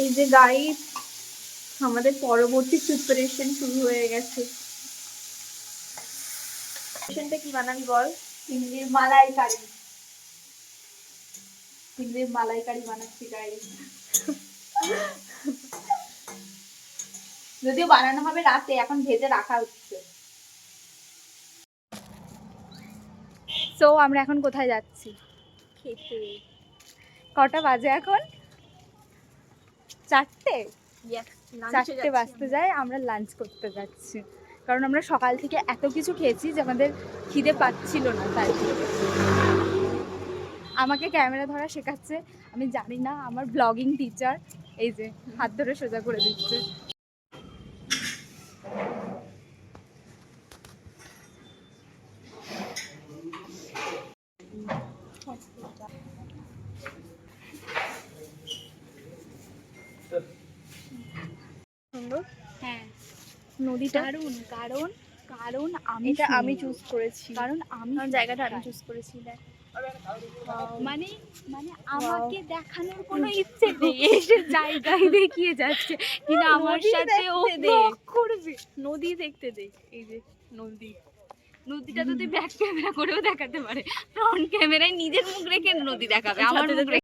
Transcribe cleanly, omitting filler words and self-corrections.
এই যে গাইস, আমাদের পরবর্তী প্রিপারেশন শুরু হয়ে গেছে। প্রিপারেশনটা কি বানাবি বল? চিংড়ির মালাইকারি। চিংড়ির মালাইকারি বানাচ্ছি গাইস। যদিও বানানো হবে রাতে, এখন ভেজে রাখা হচ্ছে। তো আমরা এখন কোথায় যাচ্ছি? খেতে। কটা বাজে এখন? 4টে। 4টে বাজতে যায়, আমরা লাঞ্চ করতে যাচ্ছি। কারণ আমরা সকাল থেকে এত কিছু খেয়েছি যে আমাদের খিদে পাচ্ছিল না। তাই আমাকে ক্যামেরা ধরা শেখাচ্ছে, আমি জানি না, আমার ব্লগিং টিচার। এই যে হাত ধরে সোজা করে দিচ্ছে। সুন্দর। হ্যাঁ, নদীটা দারুণ। কারণ কারণ এটা আমি চুজ করেছি, কারণ আমি জায়গাটা আমি চুজ করেছি। মানে মানে আমাকে দেখানোর কোনো ইচ্ছে নেই, এসে জায়গায় দেখিয়ে যাচ্ছে কিন্তু আমার সাথে ও ব্লগ করবে। নদী দেখতে দে। এই যে নদী, নদীটা তো তুই ব্যাক ক্যামেরা করেও দেখাতে পারে, ফ্রন্ট ক্যামেরায় নিজের মুখ রেখে নদী দেখাবে, আমার মুখ